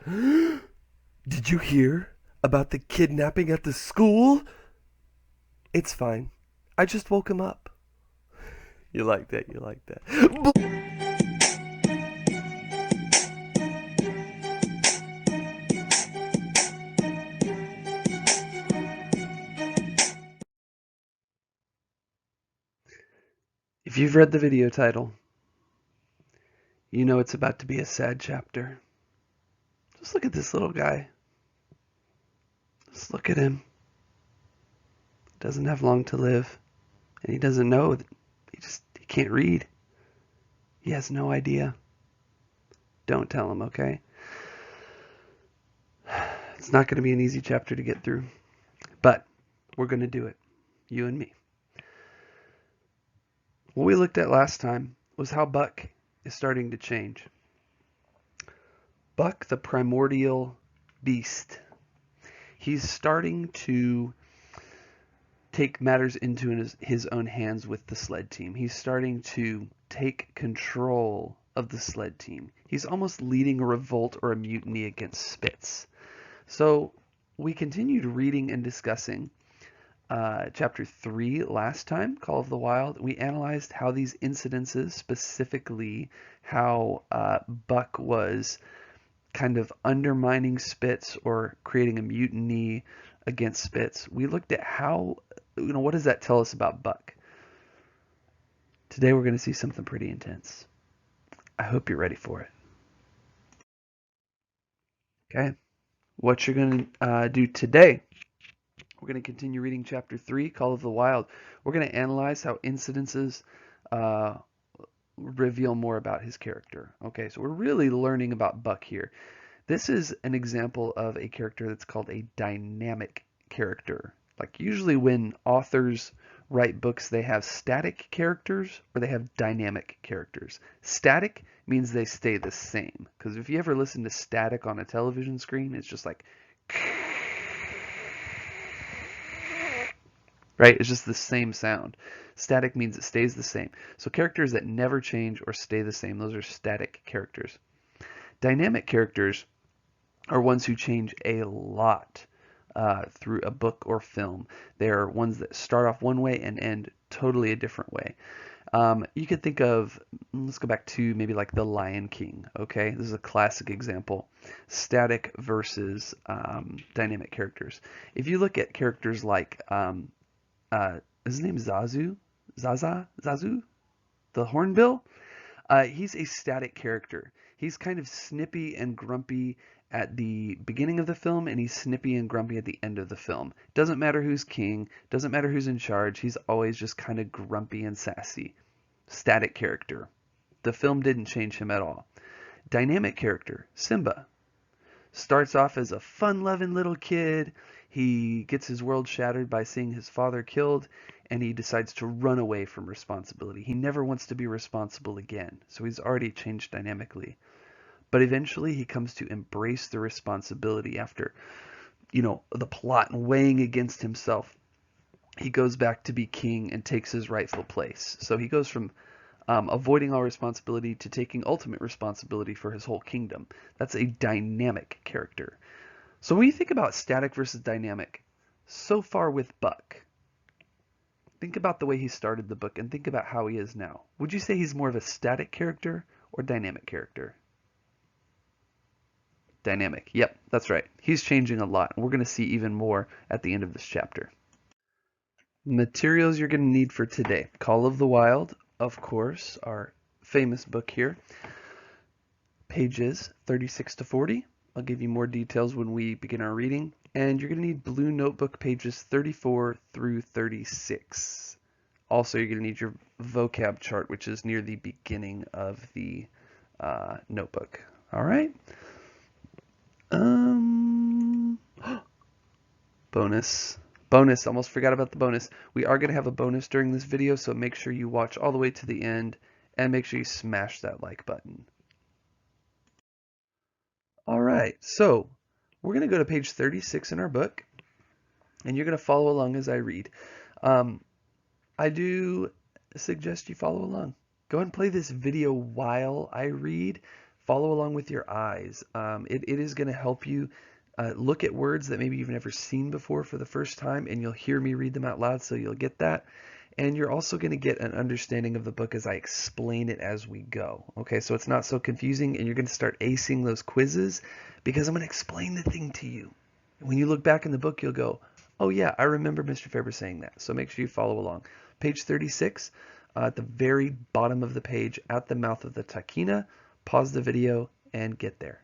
Did you hear about the kidnapping at the school? It's fine. I just woke him up. You like that, you like that. If you've read the video title, you know it's about to be a sad chapter. Just look at this little guy. Just look at him. He doesn't have long to live. And he doesn't know that he can't read. He has no idea. Don't tell him, okay? It's not going to be an easy chapter to get through. But we're going to do it. You and me. What we looked at last time was how Buck is starting to change. Buck, the primordial beast, he's starting to take matters into his own hands with the sled team. He's starting to take control of the sled team. He's almost leading a revolt or a mutiny against Spitz. So we continued reading and discussing chapter 3 last time, Call of the Wild. We analyzed how these incidences, specifically how Buck was kind of undermining Spitz or creating a mutiny against Spitz. We looked at how, what does that tell us about Buck? Today we're going to see something pretty intense. I hope you're ready for it. Okay, what you're going to do today, we're going to continue reading chapter 3, Call of the Wild. We're going to analyze how incidences reveal more about his character. Okay, so we're really learning about Buck here. This is an example of a character that's called a dynamic character. Like usually when authors write books, they have static characters or they have dynamic characters. Static means they stay the same. Because if you ever listen to static on a television screen, it's just like, right? It's just the same sound. Static means it stays the same. So characters that never change or stay the same, those are static characters. Dynamic characters are ones who change a lot through a book or film. They are ones that start off one way and end totally a different way. You could think of, let's go back to maybe like The Lion King, okay? This is a classic example. Static versus dynamic characters. If you look at characters like, is his name Zazu? Zazu? The Hornbill? He's a static character. He's kind of snippy and grumpy at the beginning of the film, and he's snippy and grumpy at the end of the film. Doesn't matter who's king, doesn't matter who's in charge, he's always just kind of grumpy and sassy. Static character. The film didn't change him at all. Dynamic character, Simba. Starts off as a fun-loving little kid. He gets his world shattered by seeing his father killed, and he decides to run away from responsibility. He never wants to be responsible again, so he's already changed dynamically. But eventually he comes to embrace the responsibility after, the plot weighing against himself. He goes back to be king and takes his rightful place. So he goes from avoiding all responsibility to taking ultimate responsibility for his whole kingdom. That's a dynamic character. So when you think about static versus dynamic, so far with Buck, think about the way he started the book and think about how he is now. Would you say he's more of a static character or dynamic character? Dynamic. Yep, that's right. He's changing a lot. We're going to see even more at the end of this chapter. Materials you're going to need for today. Call of the Wild, of course, our famous book here. Pages 36 to 40. I'll give you more details when we begin our reading. And you're going to need blue notebook pages 34 through 36. Also, you're going to need your vocab chart, which is near the beginning of the notebook. All right? Bonus. Bonus. Almost forgot about the bonus. We are going to have a bonus during this video, so make sure you watch all the way to the end and make sure you smash that like button. All right, so we're going to go to page 36 in our book, and you're going to follow along as I read. I do suggest you follow along. Go ahead and play this video while I read. follow along with your eyes. It is going to help you look at words that maybe you've never seen before for the first time, and you'll hear me read them out loud, so you'll get that. And you're also going to get an understanding of the book as I explain it as we go. Okay, so it's not so confusing, and you're going to start acing those quizzes because I'm going to explain the thing to you. When you look back in the book, you'll go, oh yeah, I remember Mr. Faber saying that. So make sure you follow along. Page 36, at the very bottom of the page, at the mouth of the Taquina. Pause the video and get there.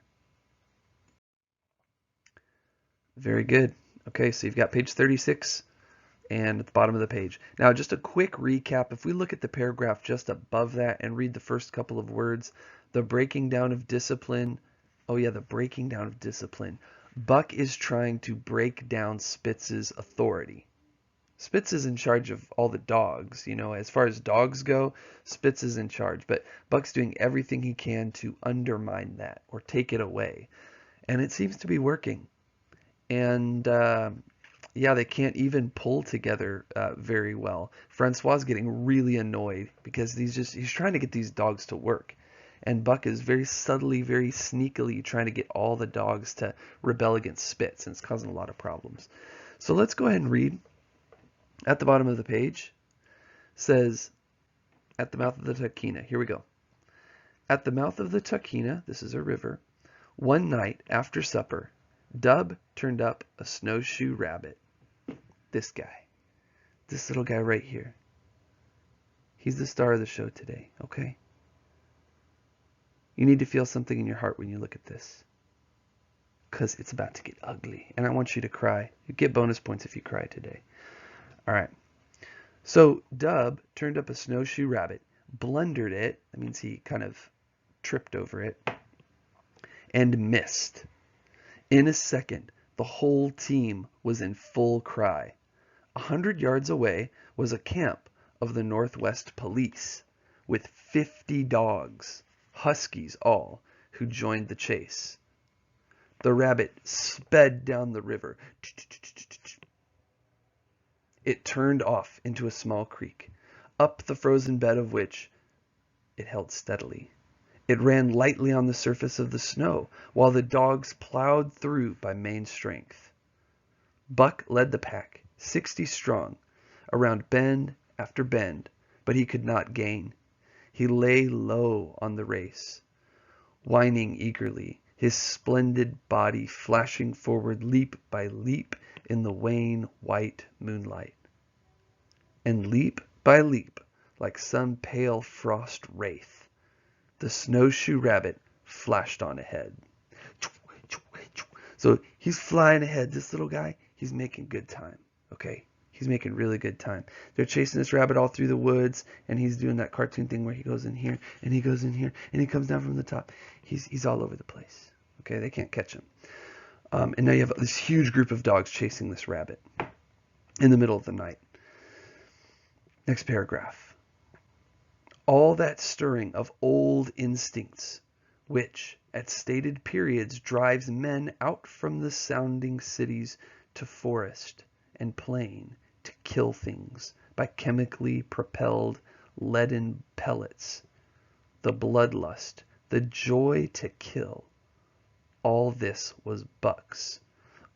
Very good. Okay, so you've got page 36 and at the bottom of the page. Now, just a quick recap. If we look at the paragraph just above that and read the first couple of words, the breaking down of discipline. Oh yeah, the breaking down of discipline. Buck is trying to break down Spitz's authority. Spitz is in charge of all the dogs. You know, as far as dogs go, Spitz is in charge. But Buck's doing everything he can to undermine that or take it away. And it seems to be working. And yeah, they can't even pull together very well. Francois is getting really annoyed because he's trying to get these dogs to work. And Buck is very subtly, very sneakily trying to get all the dogs to rebel against Spitz, and it's causing a lot of problems. So let's go ahead and read. At the bottom of the page says, at the mouth of the Taquina. Here we go. At the mouth of the Taquina, this is a river, one night after supper, Dub turned up a snowshoe rabbit. This guy. This little guy right here. He's the star of the show today, okay? You need to feel something in your heart when you look at this. Because it's about to get ugly. And I want you to cry. You get bonus points if you cry today. All right. So Dub turned up a snowshoe rabbit, blundered it. That means he kind of tripped over it. And missed. In a second, the whole team was in full cry. 100 yards away was a camp of the Northwest Police with 50 dogs, huskies all, who joined the chase. The rabbit sped down the river. It turned off into a small creek, up the frozen bed of which it held steadily. It ran lightly on the surface of the snow, while the dogs plowed through by main strength. Buck led the pack, 60 strong, around bend after bend, but he could not gain. He lay low on the race, whining eagerly, his splendid body flashing forward leap by leap in the wan white moonlight. And leap by leap, like some pale frost wraith, the snowshoe rabbit flashed on ahead. So he's flying ahead. This little guy, he's making good time. Okay? He's making really good time. They're chasing this rabbit all through the woods, and he's doing that cartoon thing where he goes in here, and he goes in here, and he comes down from the top. He's all over the place. Okay? They can't catch him. And now you have this huge group of dogs chasing this rabbit in the middle of the night. Next paragraph. All that stirring of old instincts, which, at stated periods, drives men out from the sounding cities to forest and plain to kill things by chemically propelled leaden pellets, the bloodlust, the joy to kill, all this was Buck's,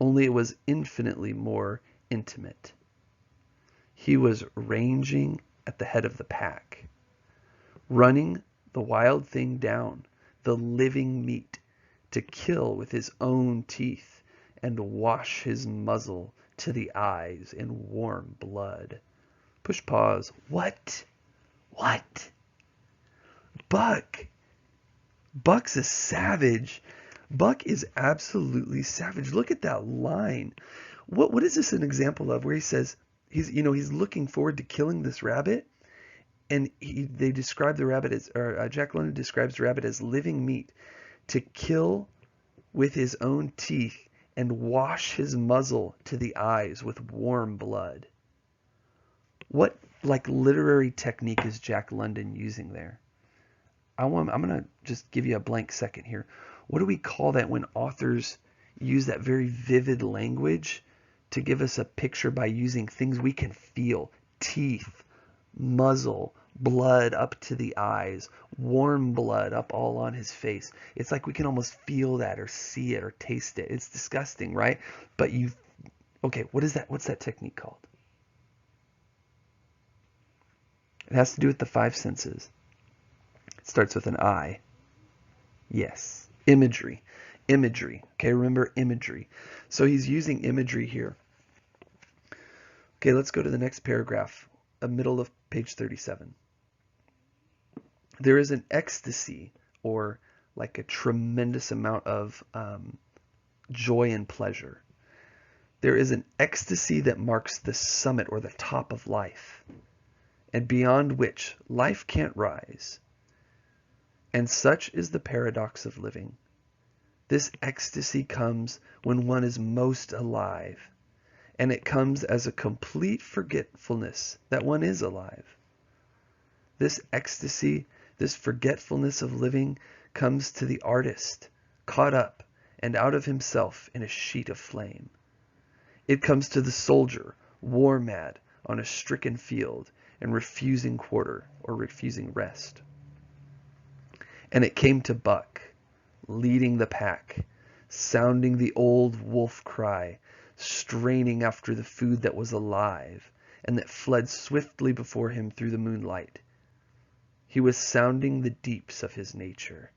only it was infinitely more intimate. He was ranging at the head of the pack, running the wild thing down, the living meat, to kill with his own teeth and wash his muzzle to the eyes in warm blood. Push pause. What? Buck. Buck's a savage. Buck is absolutely savage. Look at that line. What is this an example of, where he says he's looking forward to killing this rabbit, and they describe the rabbit as, or Jack London describes the rabbit as living meat, to kill with his own teeth and wash his muzzle to the eyes with warm blood. What literary technique is Jack London using there? I'm going to just give you a blank second here. What do we call that when authors use that very vivid language to give us a picture by using things we can feel? Teeth, muzzle, blood up to the eyes, warm blood up all on his face. It's like we can almost feel that or see it or taste it. It's disgusting, right? But okay, what is that? What's that technique called? It has to do with the five senses. It starts with an I. Yes. Imagery. Imagery. Okay, remember imagery. So he's using imagery here. Okay, let's go to the next paragraph, middle of page 37. There is an ecstasy, or like a tremendous amount of joy and pleasure. There is an ecstasy that marks the summit or the top of life, and beyond which life can't rise. And such is the paradox of living. This ecstasy comes when one is most alive, and it comes as a complete forgetfulness that one is alive. This ecstasy, this forgetfulness of living, comes to the artist, caught up and out of himself in a sheet of flame. It comes to the soldier, war-mad on a stricken field and refusing quarter or refusing rest. And it came to Buck, leading the pack, sounding the old wolf cry, straining after the food that was alive and that fled swiftly before him through the moonlight. He was sounding the deeps of his nature,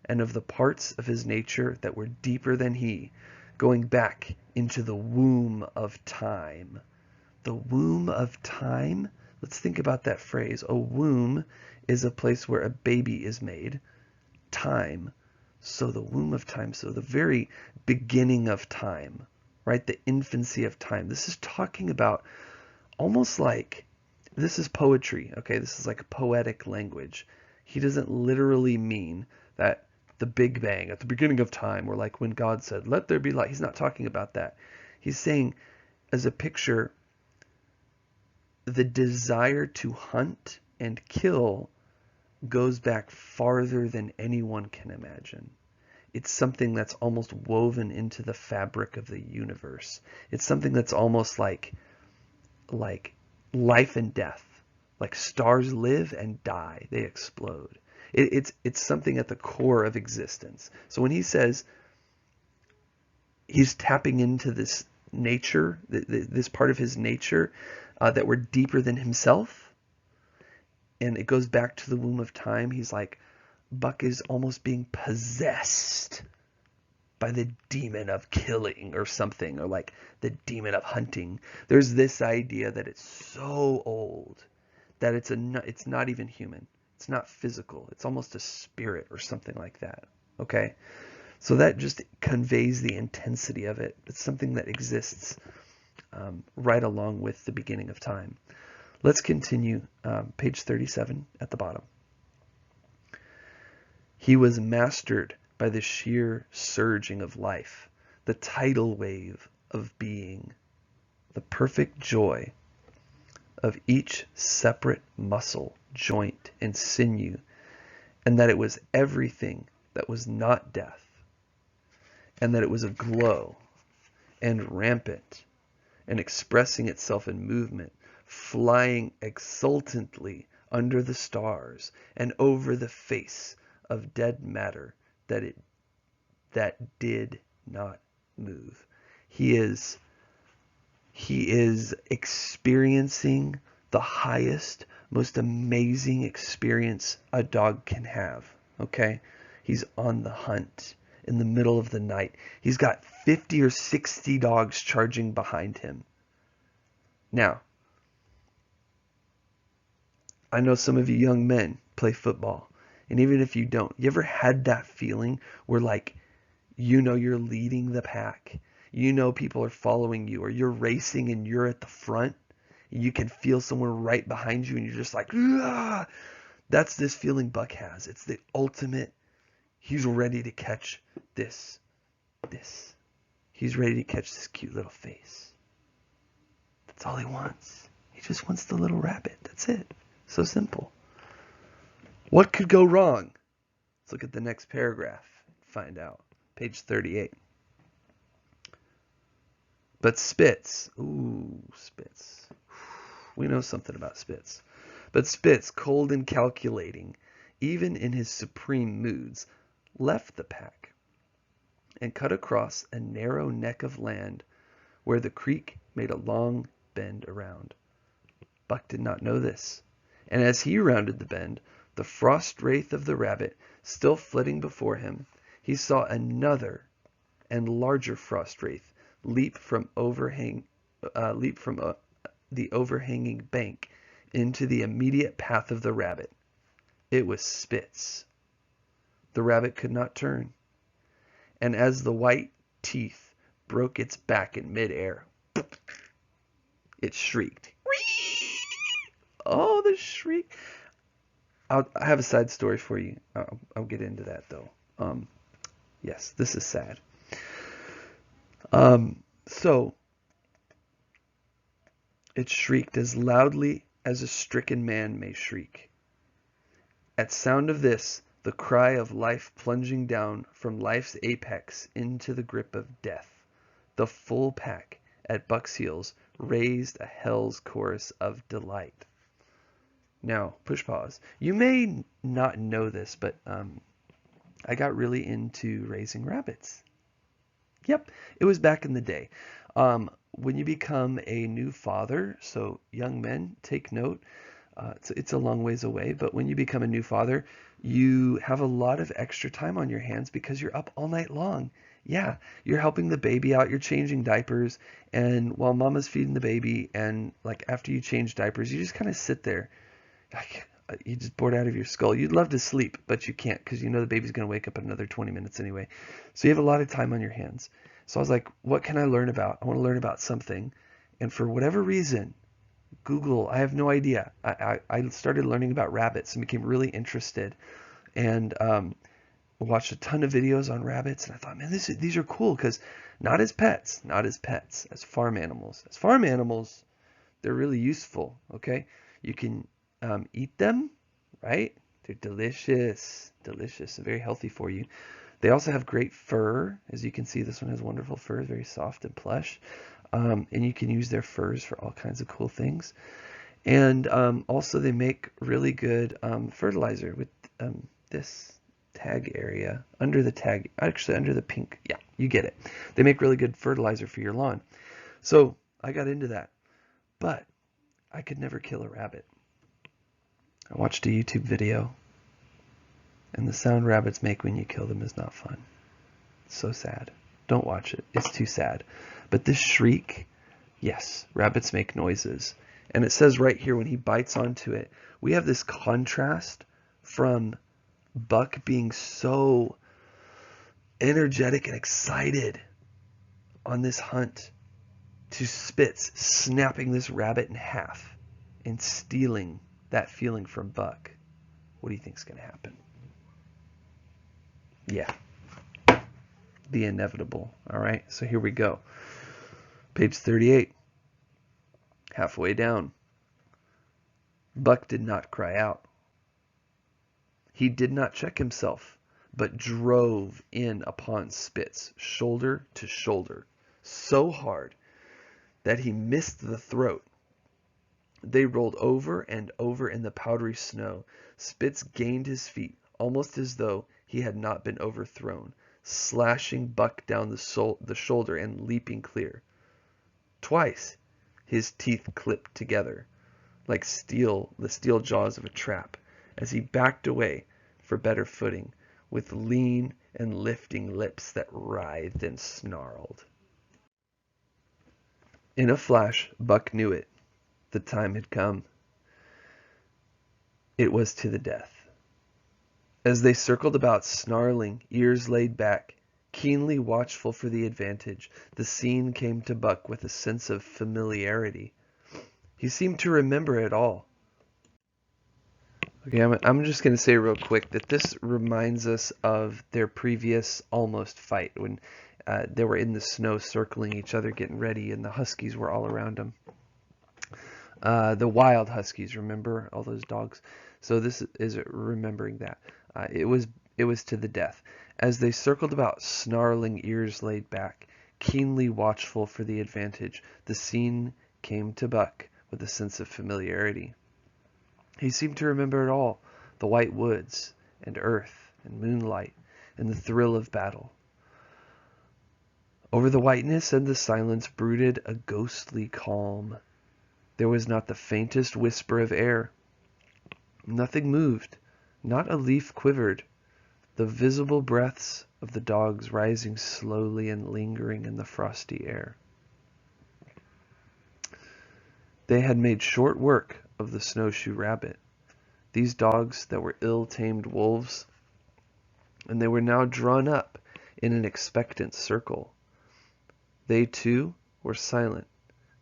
and of the parts of his nature that were deeper than he, going back into the womb of time. The womb of time? Let's think about that phrase. A womb is a place where a baby is made. Time. So the womb of time. So the very beginning of time, right? The infancy of time. This is talking about almost like, this is poetry, okay? This is like poetic language. He doesn't literally mean that the Big Bang at the beginning of time, or like when God said, let there be light. He's not talking about that. He's saying, as a picture, the desire to hunt and kill goes back farther than anyone can imagine. It's something that's almost woven into the fabric of the universe. It's something that's almost like life and death. Like stars live and die. They explode. It's something at the core of existence. So when he says he's tapping into this nature, this part of his nature that we're deeper than himself, and it goes back to the womb of time, he's like, Buck is almost being possessed by the demon of killing or something, or like the demon of hunting. There's this idea that it's so old that it's not even human. It's not physical. It's almost a spirit or something like that. Okay? So that just conveys the intensity of it. It's something that exists right along with the beginning of time. Let's continue, page 37 at the bottom. He was mastered by the sheer surging of life, the tidal wave of being, the perfect joy of each separate muscle, joint, and sinew, and that it was everything that was not death, and that it was aglow and rampant and expressing itself in movement, flying exultantly under the stars and over the face of dead matter that did not move. He is experiencing the highest, most amazing experience a dog can have. Okay? He's on the hunt in the middle of the night. He's got 50 or 60 dogs charging behind him. Now, I know some of you young men play football. And even if you don't, you ever had that feeling where like, you know you're leading the pack. You know people are following you, or you're racing and you're at the front. And you can feel someone right behind you and you're just like, ah! That's this feeling Buck has. It's the ultimate. He's ready to catch this. He's ready to catch this cute little face. That's all he wants. He just wants the little rabbit. That's it. So simple. What could go wrong? Let's look at the next paragraph and find out. Page 38. But Spitz. Ooh, Spitz. We know something about Spitz. But Spitz, cold and calculating, even in his supreme moods, left the pack and cut across a narrow neck of land where the creek made a long bend around. Buck did not know this, and as he rounded the bend, the frost wraith of the rabbit still flitting before him, he saw another and larger frost wraith leap from the overhanging bank into the immediate path of the rabbit. It was Spitz. The rabbit could not turn, and as the white teeth broke its back in midair, it shrieked. Oh, the shriek! I have a side story for you. I'll get into that though. Yes, this is sad. So it shrieked as loudly as a stricken man may shriek. At sound of this, the cry of life plunging down from life's apex into the grip of death, the full pack at Buck's heels raised a hell's chorus of delight. Now, push pause. You may not know this, but I got really into raising rabbits. Yep, it was back in the day. When you become a new father, so young men, take note, it's a long ways away, but when you become a new father, you have a lot of extra time on your hands because you're up all night long. Yeah, you're helping the baby out, you're changing diapers, and while mama's feeding the baby, and like after you change diapers, you just kind of sit there. You just bored out of your skull. You'd love to sleep, but you can't because you know the baby's going to wake up in another 20 minutes anyway. So you have a lot of time on your hands. So I was like, what can I learn about? I want to learn about something. And for whatever reason, Google, I have no idea. I started learning about rabbits and became really interested, and watched a ton of videos on rabbits. And I thought, man, these are cool because not as pets, as farm animals. As farm animals, they're really useful, okay? You can eat them, right? They're delicious, very healthy for you. They also have great fur. As you can see, this one has wonderful fur, very soft and plush. And you can use their furs for all kinds of cool things. And also they make really good fertilizer with this tag area, under the tag, actually under the pink, yeah, you get it. They make really good fertilizer for your lawn. So I got into that, but I could never kill a rabbit. I watched a YouTube video, and the sound rabbits make when you kill them is not fun. It's so sad. Don't watch it. It's too sad. But this shriek, yes, rabbits make noises. And it says right here when he bites onto it, we have this contrast from Buck being so energetic and excited on this hunt to Spitz snapping this rabbit in half and stealing that feeling from Buck. What do you think's going to happen? Yeah. The inevitable. All right, so here we go. Page 38. Halfway down. Buck did not cry out. He did not check himself, but drove in upon Spitz, shoulder to shoulder, so hard that he missed the throat. They rolled over and over in the powdery snow. Spitz gained his feet, almost as though he had not been overthrown, slashing Buck down the shoulder and leaping clear. Twice his teeth clipped together, like the steel jaws of a trap, as he backed away for better footing, with lean and lifting lips that writhed and snarled. In a flash, Buck knew it. The time had come. It was to the death. As they circled about, snarling, ears laid back, keenly watchful for the advantage, the scene came to Buck with a sense of familiarity. He seemed to remember it all. Okay, I'm just going to say real quick that this reminds us of their previous almost fight when they were in the snow circling each other, getting ready, and the huskies were all around them. The wild huskies, remember all those dogs? So this is remembering that. It was to the death. As they circled about, snarling, ears laid back, keenly watchful for the advantage, the scene came to Buck with a sense of familiarity. He seemed to remember it all, the white woods, and earth, and moonlight, and the thrill of battle. Over the whiteness and the silence brooded a ghostly calm. There was not the faintest whisper of air. Nothing moved, not a leaf quivered. The visible breaths of the dogs rising slowly and lingering in the frosty air. They had made short work of the snowshoe rabbit, these dogs that were ill-tamed wolves, and they were now drawn up in an expectant circle. They, too, were silent,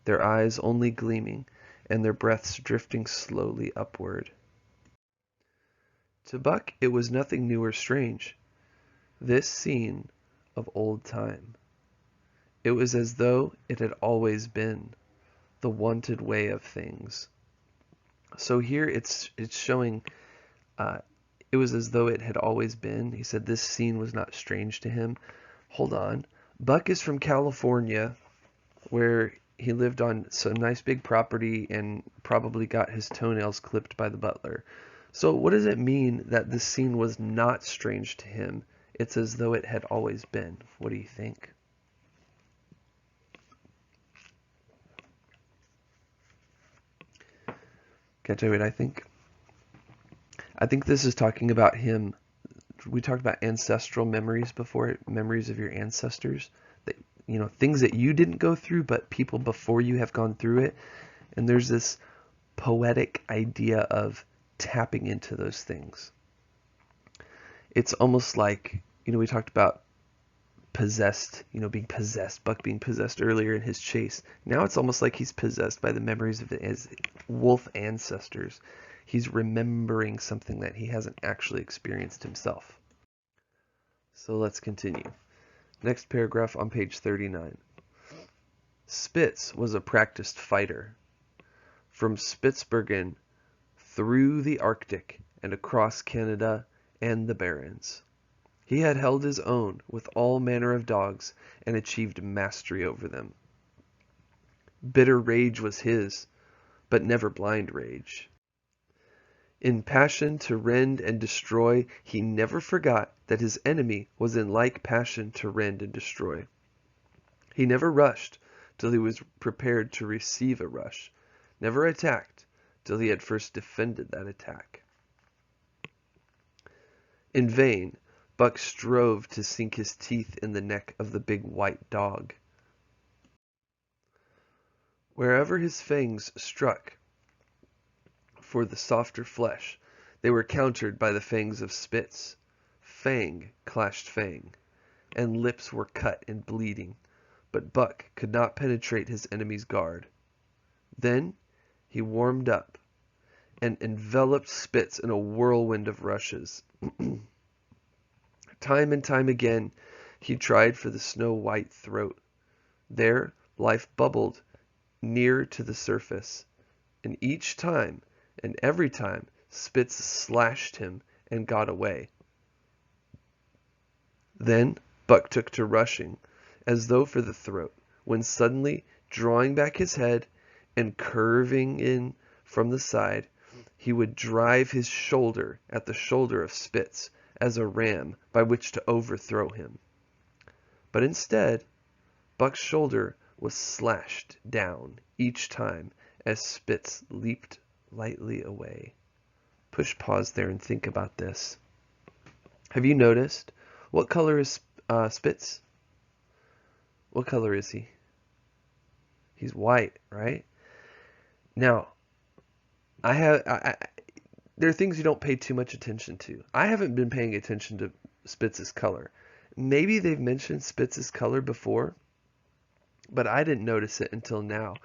their eyes only gleaming, and their breaths drifting slowly upward. To Buck it was nothing new or strange, this scene of old time. It was as though it had always been, the wonted way of things. So here it's showing it was as though it had always been. He said this scene was not strange to him. Hold on. Buck is from California, where he lived on some nice big property and probably got his toenails clipped by the butler. So what does it mean that this scene was not strange to him? It's as though it had always been. What do you think? Can I tell you what I think? I think this is talking about him. We talked about ancestral memories before, memories of your ancestors. That, things that you didn't go through, but people before you have gone through it. And there's this poetic idea of tapping into those things. It's almost like, we talked about possessed, being possessed, Buck being possessed earlier in his chase. Now it's almost like he's possessed by the memories of his wolf ancestors. He's remembering something that he hasn't actually experienced himself. So let's continue. Next paragraph on page 39. Spitz was a practiced fighter. From Spitzbergen through the Arctic and across Canada and the Barrens, he had held his own with all manner of dogs and achieved mastery over them. Bitter rage was his, but never blind rage. In passion to rend and destroy, he never forgot that his enemy was in like passion to rend and destroy. He never rushed till he was prepared to receive a rush, never attacked till he had first defended that attack. In vain, Buck strove to sink his teeth in the neck of the big white dog. Wherever his fangs struck for the softer flesh, they were countered by the fangs of Spitz. Fang clashed fang, and lips were cut and bleeding, but Buck could not penetrate his enemy's guard. Then he warmed up and enveloped Spitz in a whirlwind of rushes. Time and time again he tried for the snow-white throat. There life bubbled near to the surface, and each time and every time Spitz slashed him and got away. Then Buck took to rushing, as though for the throat, when suddenly, drawing back his head and curving in from the side, he would drive his shoulder at the shoulder of Spitz as a ram by which to overthrow him. But instead, Buck's shoulder was slashed down each time as Spitz leaped lightly away. Push pause there and think about this. Have you noticed? What color is Spitz? What color is he? He's white, right? Now, there are things you don't pay too much attention to. I haven't been paying attention to Spitz's color. Maybe they've mentioned Spitz's color before, but I didn't notice it until now.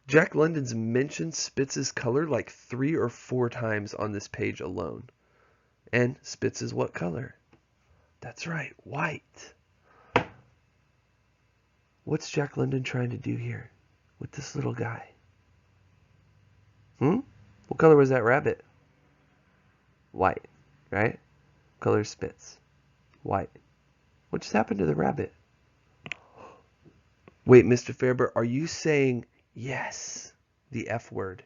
Jack London's mentioned Spitz's color like 3 or 4 times on this page alone. And Spitz is what color? That's right, white. What's Jack London trying to do here with this little guy? What color was that rabbit? White, right? What color is Spitz? White. What just happened to the rabbit? Wait, Mr. Fairber, are you saying yes, the F word?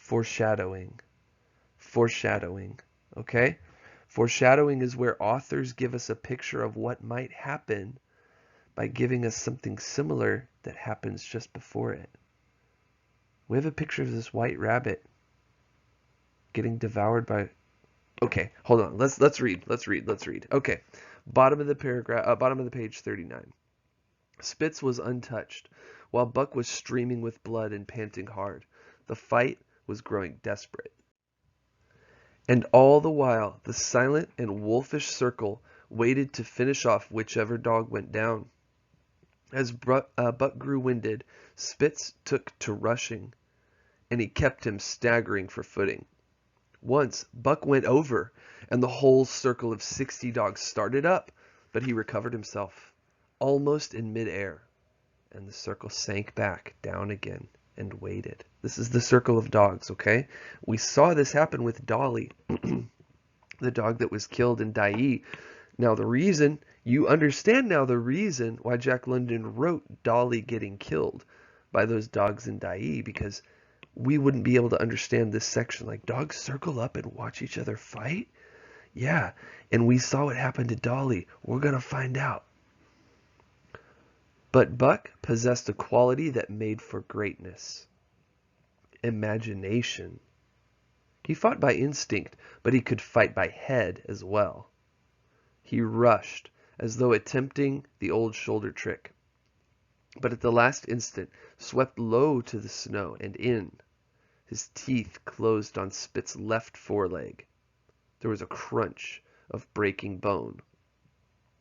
Foreshadowing. Foreshadowing. Okay? Foreshadowing is where authors give us a picture of what might happen by giving us something similar that happens just before it. We have a picture of this white rabbit getting devoured by... Okay, hold on. Let's read. Okay. Bottom of the paragraph, bottom of the page 39. Spitz was untouched, while Buck was streaming with blood and panting hard. The fight was growing desperate. And all the while, the silent and wolfish circle waited to finish off whichever dog went down. As Buck grew winded, Spitz took to rushing, and he kept him staggering for footing. Once, Buck went over, and the whole circle of 60 dogs started up, but he recovered himself, almost in midair, and the circle sank back down again and waited. This is the circle of dogs, okay? We saw this happen with Dolly, the dog that was killed in Dai. Now you understand now the reason why Jack London wrote Dolly getting killed by those dogs in Dai, because we wouldn't be able to understand this section. Like, dogs circle up and watch each other fight? Yeah, and we saw what happened to Dolly. We're going to find out. But Buck possessed a quality that made for greatness. Imagination. He fought by instinct, but he could fight by head as well. He rushed, as though attempting the old shoulder trick, but at the last instant swept low to the snow and in. His teeth closed on Spitz's left foreleg. There was a crunch of breaking bone,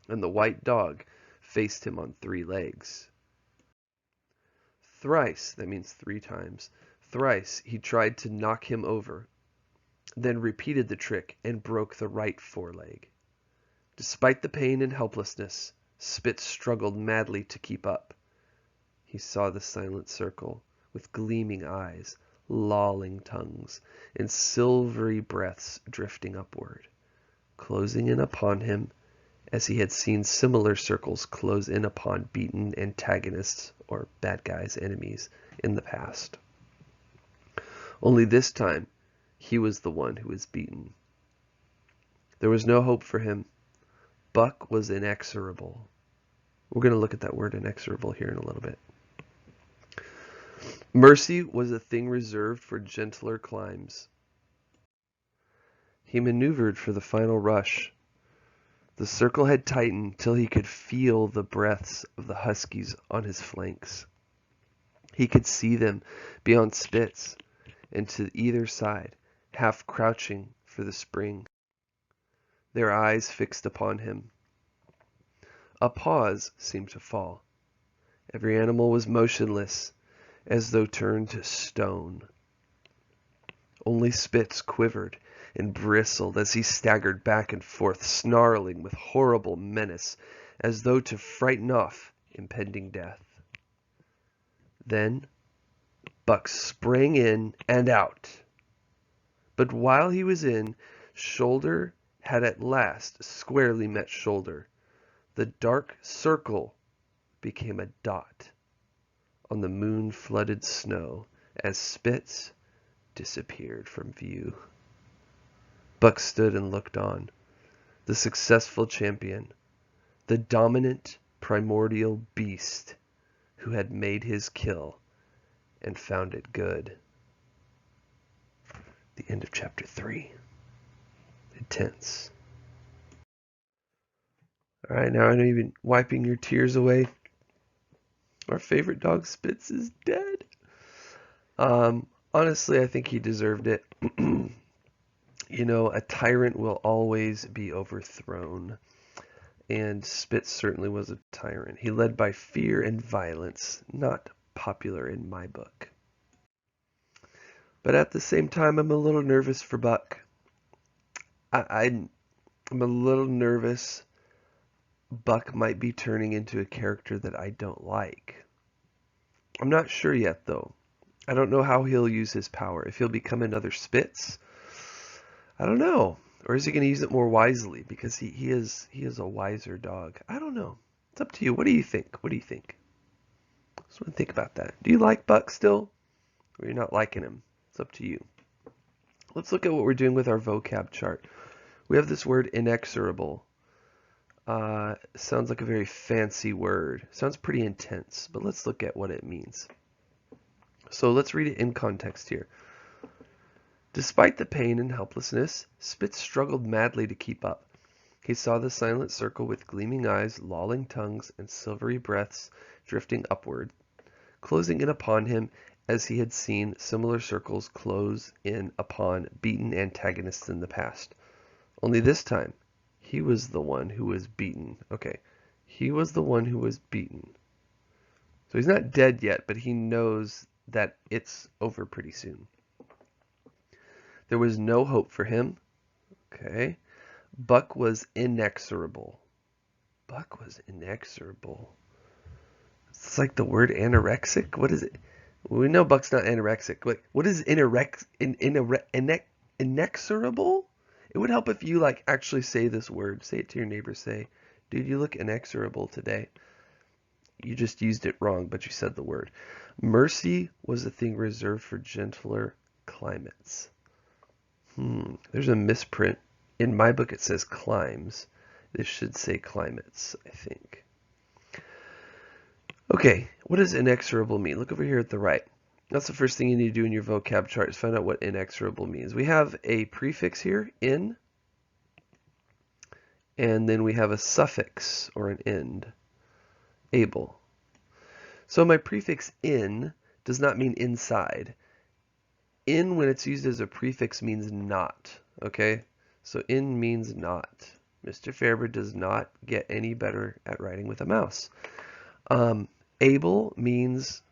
and the white dog faced him on 3 legs. Thrice, that means 3 times, thrice he tried to knock him over, then repeated the trick and broke the right foreleg. Despite the pain and helplessness, Spitz struggled madly to keep up. He saw the silent circle with gleaming eyes, lolling tongues, and silvery breaths drifting upward, closing in upon him as he had seen similar circles close in upon beaten antagonists or bad guys, enemies, in the past. Only this time, he was the one who was beaten. There was no hope for him. Buck was inexorable. We're going to look at that word inexorable here in a little bit. Mercy was a thing reserved for gentler climes. He maneuvered for the final rush. The circle had tightened till he could feel the breaths of the huskies on his flanks. He could see them beyond Spitz and to either side, half crouching for the spring, their eyes fixed upon him. A pause seemed to fall. Every animal was motionless, as though turned to stone. Only Spitz quivered and bristled as he staggered back and forth, snarling with horrible menace, as though to frighten off impending death. Then Buck sprang in and out. But while he was in, shoulder had at last squarely met shoulder. The dark circle became a dot on the moon-flooded snow as Spitz disappeared from view. Buck stood and looked on. The successful champion, the dominant primordial beast who had made his kill and found it good. The end of chapter 3. Intense. All right, now I know you've been wiping your tears away. Our favorite dog Spitz is dead. Honestly, I think he deserved it. You know, a tyrant will always be overthrown. And Spitz certainly was a tyrant. He led by fear and violence, not popular in my book. But at the same time, I'm a little nervous for Buck. I'm a little nervous Buck might be turning into a character that I don't like. I'm not sure yet, though. I don't know how he'll use his power. If he'll become another Spitz, I don't know. Or is he going to use it more wisely? Because he is a wiser dog. I don't know. It's up to you. What do you think? What do you think? Just want to think about that. Do you like Buck still? Or you're not liking him? It's up to you. Let's look at what we're doing with our vocab chart. We have this word inexorable. Sounds like a very fancy word. Sounds pretty intense, but let's look at what it means. So let's read it in context here. Despite the pain and helplessness, Spitz struggled madly to keep up. He saw the silent circle with gleaming eyes, lolling tongues, and silvery breaths drifting upward, closing in upon him as he had seen similar circles close in upon beaten antagonists in the past. Only this time, he was the one who was beaten. Okay, he was the one who was beaten. So he's not dead yet, but he knows that it's over pretty soon. There was no hope for him. Okay. Buck was inexorable. Buck was inexorable. It's like the word anorexic. What is it? We know Buck's not anorexic. What is inexorable? It would help if you like actually say this word. Say it to your neighbor. Say, dude, you look inexorable today. You just used it wrong, but you said the word. Mercy was a thing reserved for gentler climates. There's a misprint. In my book it says climes. This should say climates, I think. Okay, what does inexorable mean? Look over here at the right. That's the first thing you need to do in your vocab chart is find out what inexorable means. We have a prefix here, in, and then we have a suffix or an end, able. So my prefix in does not mean inside. In, when it's used as a prefix, means not, okay? So in means not. Mr. Fairber does not get any better at writing with a mouse. Able means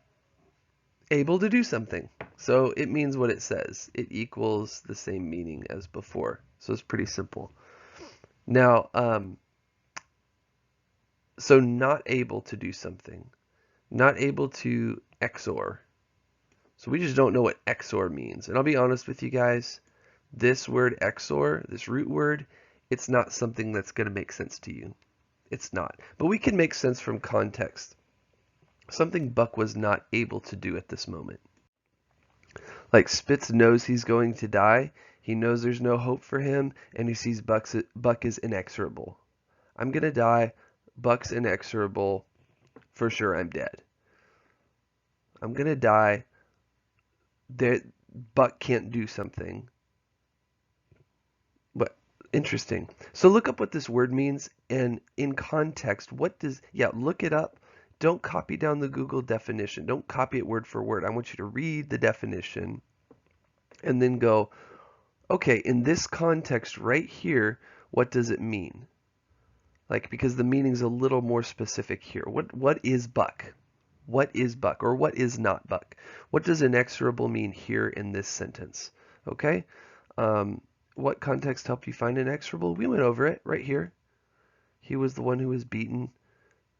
able to do something. So it means what it says. It equals the same meaning as before. So it's pretty simple. Now, so not able to do something. Not able to exor. So we just don't know what exor means. And I'll be honest with you guys, this word exor, this root word, it's not something that's going to make sense to you. It's not. But we can make sense from context. Something Buck was not able to do at this moment. Like Spitz knows he's going to die. He knows there's no hope for him, and he sees Buck is inexorable. I'm going to die. Buck's inexorable. For sure, I'm dead. I'm going to die. Buck can't do something. But interesting. So look up what this word means, and in context, look it up. Don't copy down the Google definition. Don't copy it word for word. I want you to read the definition and then go, okay, in this context right here, what does it mean? Like, because the meaning's a little more specific here. What is Buck? What is Buck, or what is not Buck? What does inexorable mean here in this sentence? Okay? What context helped you find inexorable? We went over it right here. He was the one who was beaten.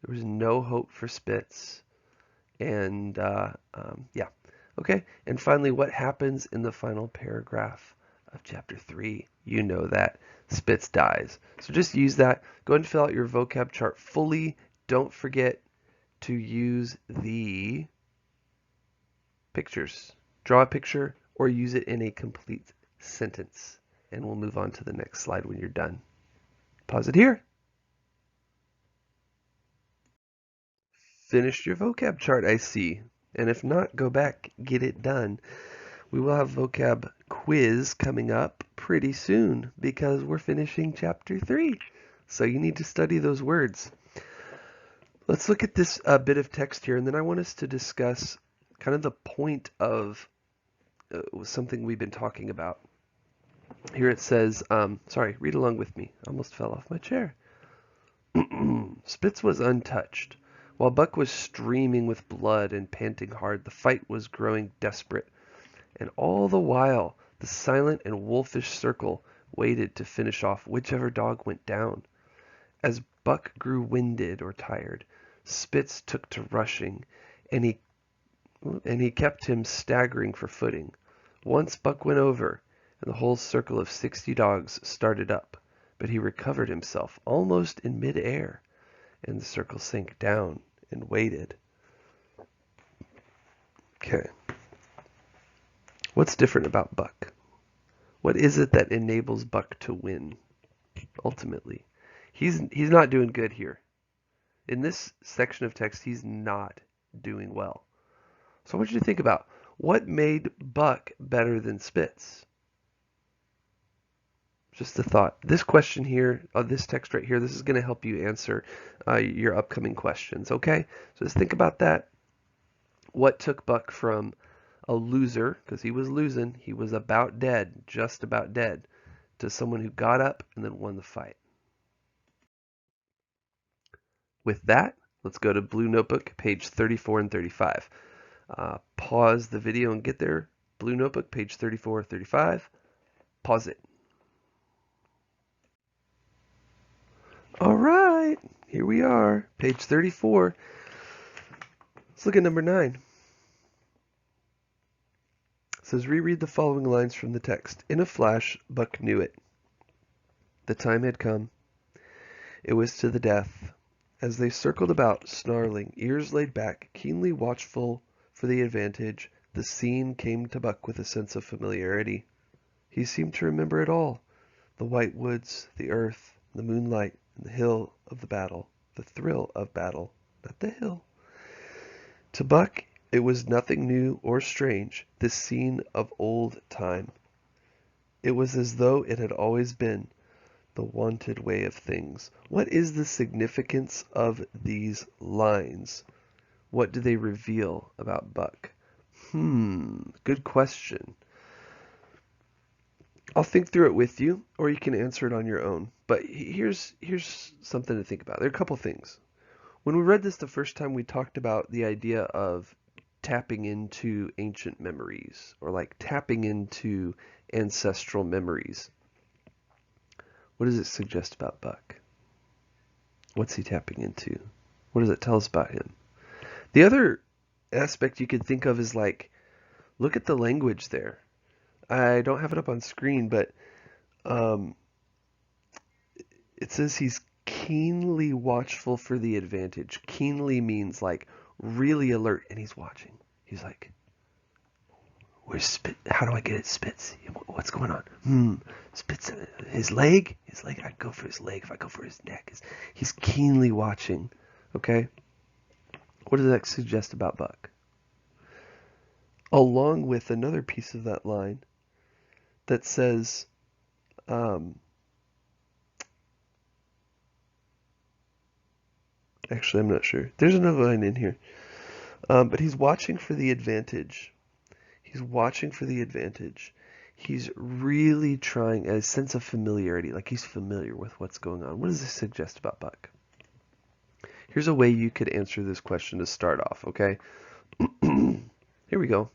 There was no hope for Spitz. And yeah. Okay. And finally, what happens in the final paragraph of chapter 3? You know that. Spitz dies. So just use that. Go ahead and fill out your vocab chart fully. Don't forget to use the pictures. Draw a picture or use it in a complete sentence. And we'll move on to the next slide when you're done. Pause it here. Finished your vocab chart, I see. And if not, go back, get it done. We will have vocab quiz coming up pretty soon because we're finishing chapter 3. So you need to study those words. Let's look at this bit of text here, and then I want us to discuss kind of the point of something we've been talking about. Here it says, read along with me. I almost fell off my chair. Spitz was untouched. While Buck was streaming with blood and panting hard, the fight was growing desperate. And all the while, the silent and wolfish circle waited to finish off whichever dog went down. As Buck grew winded or tired, Spitz took to rushing, and he kept him staggering for footing. Once Buck went over, and the whole circle of 60 dogs started up, but he recovered himself almost in mid-air, and the circle sank down and waited. Okay. What's different about Buck? What is it that enables Buck to win, ultimately? He's not doing good here. In this section of text, he's not doing well. So I want you to think about what made Buck better than Spitz. Just a thought. This question here, this text right here, this is going to help you answer your upcoming questions, okay? So just think about that. What took Buck from a loser, because he was losing, he was about dead, just about dead, to someone who got up and then won the fight? With that, let's go to Blue Notebook, page 34 and 35. Pause the video and get there. Blue Notebook, page 34, 35. Pause it. All right, here we are, page 34. Let's look at number 9. It says, reread the following lines from the text. In a flash, Buck knew it. The time had come. It was to the death. As they circled about, snarling, ears laid back, keenly watchful for the advantage, the scene came to Buck with a sense of familiarity. He seemed to remember it all. The white woods, the earth, the moonlight, and the hill of the battle. The thrill of battle, not the hill. To Buck, it was nothing new or strange, this scene of old time. It was as though it had always been, the wonted way of things. What is the significance of these lines? What do they reveal about Buck? Good question. I'll think through it with you, or you can answer it on your own. But here's something to think about. There are a couple things. When we read this the first time, we talked about the idea of tapping into ancient memories, or like tapping into ancestral memories. What does it suggest about Buck? What's he tapping into? What does it tell us about him? The other aspect you could think of is like, look at the language there. I don't have it up on screen, but it says he's keenly watchful for the advantage. Keenly means like really alert, and he's watching. He's like, where's Spitz? How do I get at Spitz? What's going on? Spitz, his leg? His leg, I'd go for his leg if I go for his neck. He's keenly watching, okay? What does that suggest about Buck? Along with another piece of that line that says, actually, I'm not sure. There's another line in here. But he's watching for the advantage. He's watching for the advantage. He's really trying a sense of familiarity, like he's familiar with what's going on. What does this suggest about Buck? Here's a way you could answer this question to start off, okay? Here we go.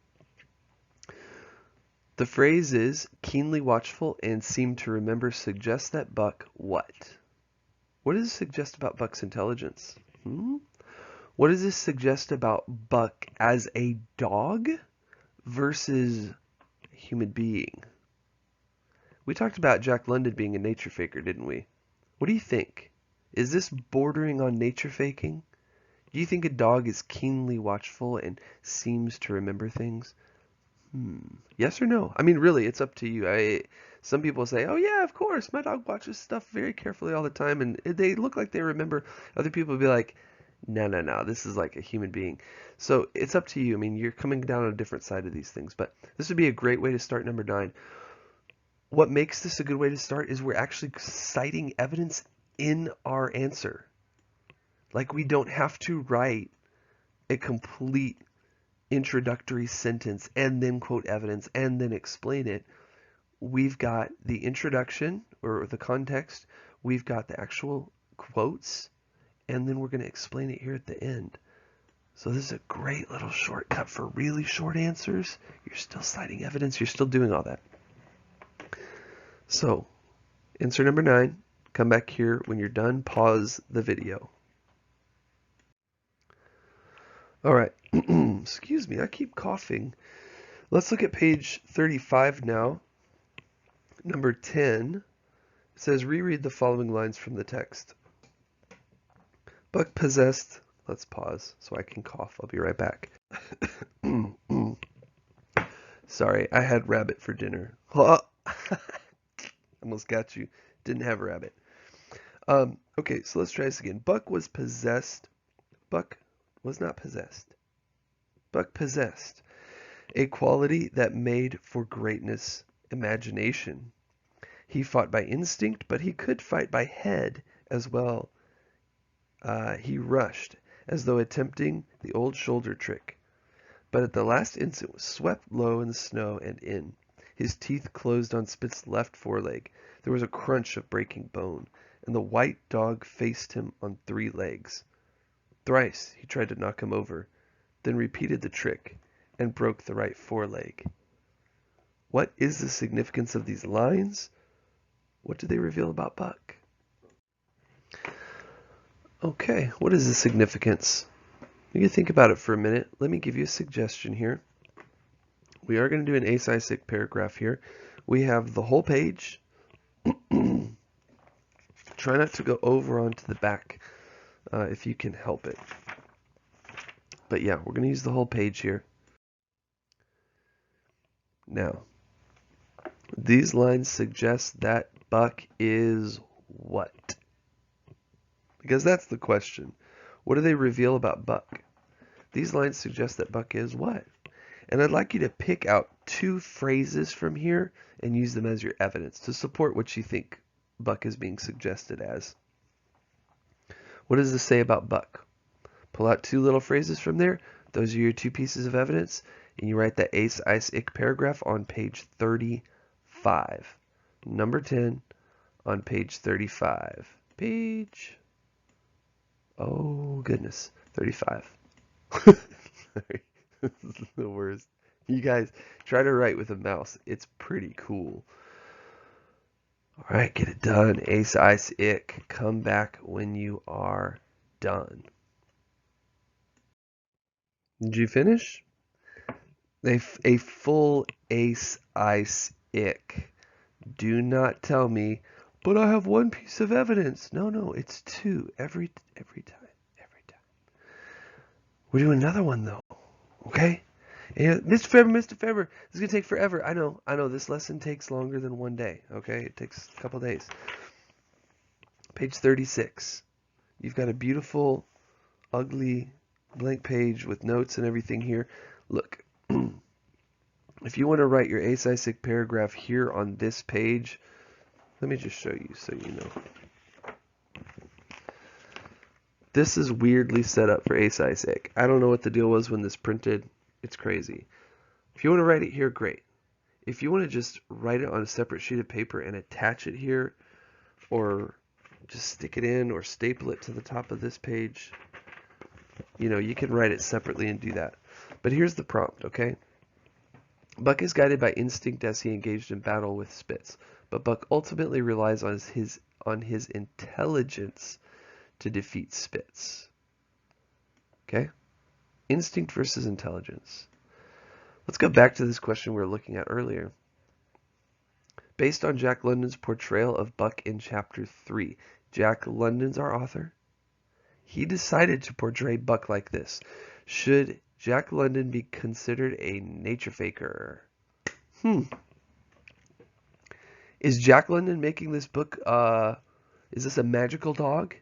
The phrase is keenly watchful and seem to remember suggests that Buck what? What does this suggest about Buck's intelligence? What does this suggest about Buck as a dog versus a human being? We talked about Jack London being a nature faker, didn't we? What do you think? Is this bordering on nature faking? Do you think a dog is keenly watchful and seems to remember things? Yes or no? I mean, really, it's up to you. Some people say, oh yeah, of course, my dog watches stuff very carefully all the time, and they look like they remember. Other people will be like, no, this is like a human being. So it's up to you. I mean, you're coming down on a different side of these things, but this would be a great way to start number 9. What makes this a good way to start is we're actually citing evidence in our answer. Like, we don't have to write a complete introductory sentence and then quote evidence and then explain it. We've got the introduction or the context, we've got the actual quotes, and then we're going to explain it here at the end. So this is a great little shortcut for really short answers. You're still citing evidence, you're still doing all that. So, answer number 9, come back here when you're done, pause the video. All right, excuse me, I keep coughing. Let's look at page 35 now. Number 10, it says, reread the following lines from the text. Buck possessed, let's pause so I can cough, I'll be right back. Sorry, I had rabbit for dinner. Almost got you. Didn't have a rabbit. Okay, so let's try this again. Buck was possessed. Buck was not possessed. Buck possessed a quality that made for greatness imagination. He fought by instinct, but he could fight by head as well. He rushed, as though attempting the old shoulder trick, but at the last instant was swept low in the snow and in. His teeth closed on Spit's left foreleg. There was a crunch of breaking bone, and the white dog faced him on 3 legs. Thrice he tried to knock him over, then repeated the trick, and broke the right foreleg. What is the significance of these lines? What do they reveal about Buck? Okay, what is the significance? You can think about it for a minute. Let me give you a suggestion here. We are going to do an acyclic paragraph here. We have the whole page. Try not to go over onto the back if you can help it. But yeah, we're going to use the whole page here. Now, these lines suggest that Buck is what? Because that's the question. What do they reveal about Buck? These lines suggest that Buck is what? And I'd like you to pick out 2 phrases from here and use them as your evidence to support what you think Buck is being suggested as. What does this say about Buck? Pull out 2 little phrases from there. Those are your 2 pieces of evidence. And you write that ace, ice, ick paragraph on page 35. Number 10 on page 35. Page... oh, goodness. 35. Sorry. This is the worst. You guys, try to write with a mouse. It's pretty cool. Alright, get it done. Ace, ice, ick. Come back when you are done. Did you finish? A full ace, ice, ick. Do not tell me, but I have 1 piece of evidence. No, it's 2 every time. We're doing another one though. Okay? And Mr. Faber, this is going to take forever. I know, this lesson takes longer than 1 day. Okay? It takes a couple days. Page 36. You've got a beautiful, ugly, blank page with notes and everything here. Look, if you want to write your acyclic paragraph here on this page, let me just show you so you know. This is weirdly set up for acyclic. I don't know what the deal was when this printed. It's crazy. If you want to write it here, great. If you want to just write it on a separate sheet of paper and attach it here, or just stick it in or staple it to the top of this page, you can write it separately and do that. But here's the prompt, okay? Buck is guided by instinct as he engaged in battle with Spitz, but Buck ultimately relies on his intelligence to defeat Spitz. Okay? Instinct versus intelligence. Let's go back to this question we were looking at earlier. Based on Jack London's portrayal of Buck in Chapter 3, Jack London's our author. He decided to portray Buck like this. Should Jack London be considered a nature faker? Is Jack London making this book, is this a magical dog?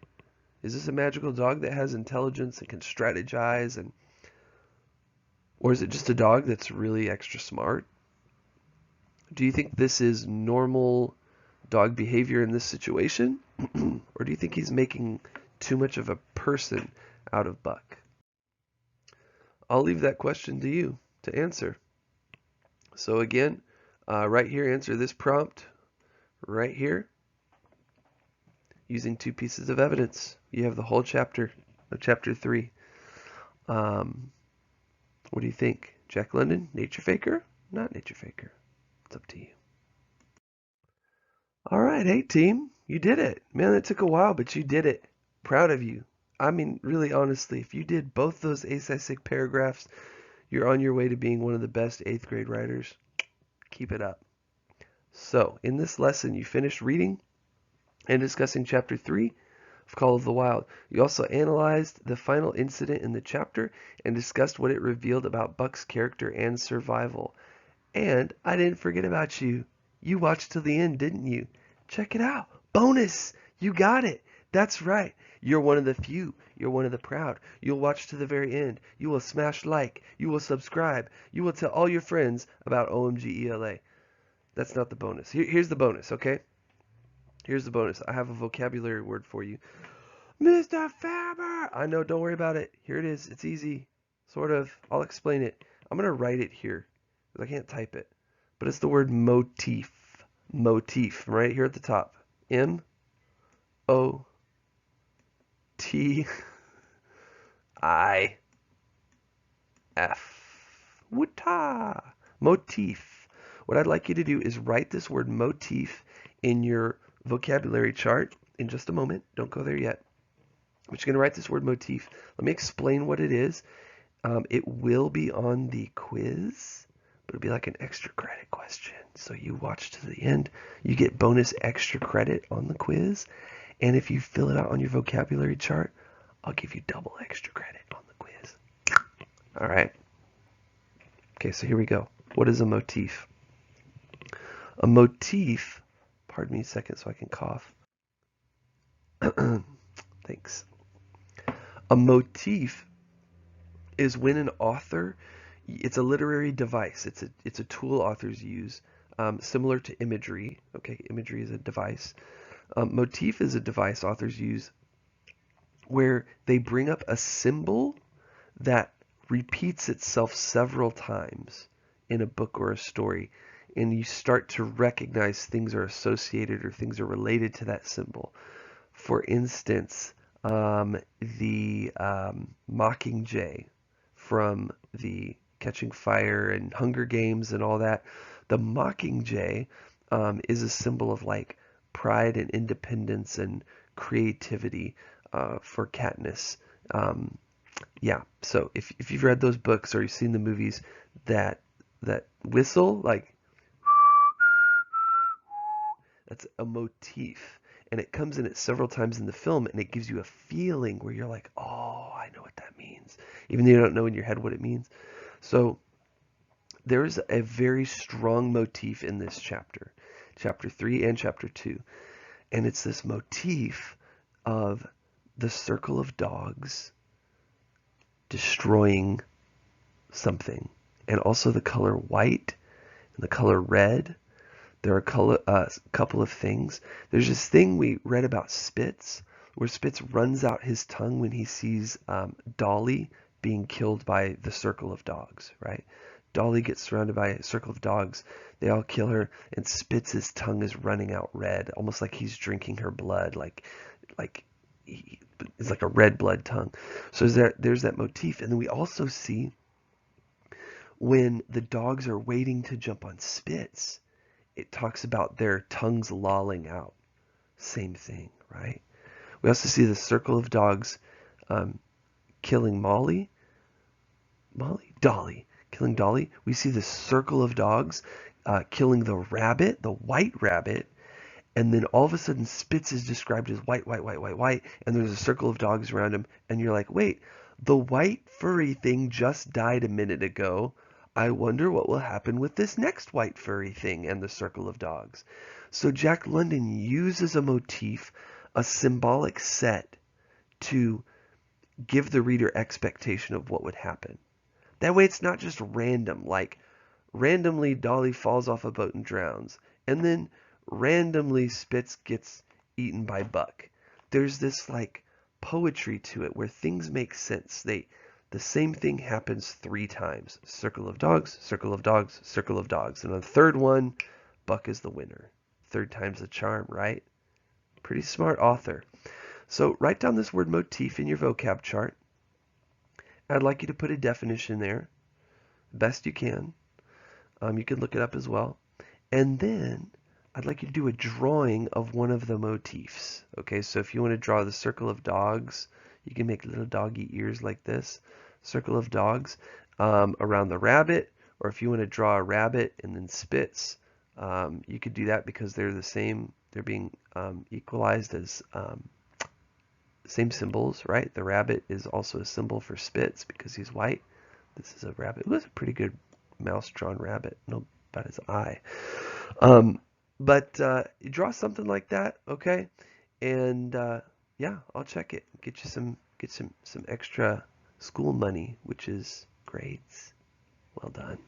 Is this a magical dog that has intelligence and can strategize, or is it just a dog that's really extra smart? Do you think this is normal dog behavior in this situation? Or do you think he's making too much of a person out of Buck? I'll leave that question to you to answer. So again, right here, answer this prompt right here using 2 pieces of evidence. You have the whole chapter of Chapter 3. What do you think? Jack London, nature faker? Not nature faker. It's up to you. All right, hey team, you did it. Man, it took a while, but you did it. Proud of you. I mean, really honestly, if you did both those acyclic paragraphs, you're on your way to being one of the best 8th grade writers. Keep it up. So, in this lesson, you finished reading and discussing Chapter 3 of Call of the Wild. You also analyzed the final incident in the chapter and discussed what it revealed about Buck's character and survival. And I didn't forget about you. You watched till the end, didn't you? Check it out. Bonus! You got it. That's right. You're one of the few. You're one of the proud. You'll watch to the very end. You will smash like. You will subscribe. You will tell all your friends about OMG ELA. That's not the bonus. Here's the bonus, okay? Here's the bonus. I have a vocabulary word for you. Mr. Faber! I know, don't worry about it. Here it is. It's easy. Sort of. I'll explain it. I'm going to write it here because I can't type it. But it's the word motif. Motif, right here at the top. M-O-T-I-F. Woota! Motif. What I'd like you to do is write this word motif in your vocabulary chart in just a moment. Don't go there yet. I'm just going to write this word motif. Let me explain what it is. It will be on the quiz, but it'll be like an extra credit question. So you watch to the end, you get bonus extra credit on the quiz. And if you fill it out on your vocabulary chart, I'll give you double extra credit on the quiz. All right. Okay, so here we go. What is a motif? A motif, pardon me a second so I can cough. Thanks. A motif is when an author, it's a literary device. It's a tool authors use, similar to imagery. Okay, imagery is a device. Motif is a device authors use where they bring up a symbol that repeats itself several times in a book or a story, and you start to recognize things are associated or things are related to that symbol. For instance, the Mockingjay from the Catching Fire and Hunger Games and all that. The Mockingjay is a symbol of like pride and independence and creativity for Katniss. Yeah, so if you've read those books or you've seen the movies, that whistle, like, that's a motif. And it comes in it several times in the film, and it gives you a feeling where you're like, oh, I know what that means, even though you don't know in your head what it means. So there's a very strong motif in this chapter, chapter 3 and chapter 2. And it's this motif of the circle of dogs destroying something, and also the color white and the color red. There are a couple of things. There's this thing we read about Spitz, where Spitz runs out his tongue when he sees Dolly being killed by the circle of dogs, right? Dolly gets surrounded by a circle of dogs. They all kill her, and Spitz's tongue is running out red, almost like he's drinking her blood, like it's like a red blood tongue. So there's that motif. And then we also see when the dogs are waiting to jump on Spitz, it talks about their tongues lolling out. Same thing, right? We also see the circle of dogs killing Dolly, killing Dolly. We see the circle of dogs killing the rabbit, the white rabbit, and then all of a sudden Spitz is described as white, and there's a circle of dogs around him, and you're like, wait, the white furry thing just died a minute ago. I wonder what will happen with this next white furry thing and the circle of dogs. So Jack London uses a motif, a symbolic set, to give the reader expectation of what would happen. That way it's not just random, like randomly Dolly falls off a boat and drowns, and then randomly Spitz gets eaten by Buck. There's this like poetry to it where things make sense. The same thing happens 3 times. Circle of dogs, circle of dogs, circle of dogs. And on the third one, Buck is the winner. 3rd time's the charm, right? Pretty smart author. So write down this word motif in your vocab chart. I'd like you to put a definition there, best you can. You can look it up as well. And then I'd like you to do a drawing of one of the motifs. Okay, so if you want to draw the circle of dogs, you can make little doggy ears like this. Circle of dogs around the rabbit, or if you want to draw a rabbit and then Spitz, you could do that because they're the same. They're being equalized as same symbols, right? The rabbit is also a symbol for Spitz because he's white. This is a rabbit. It was a pretty good mouse-drawn rabbit. No, about his eye. But you draw something like that, okay? And yeah, I'll check it. Get some extra school money, which is great. Well done.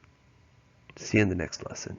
See you in the next lesson.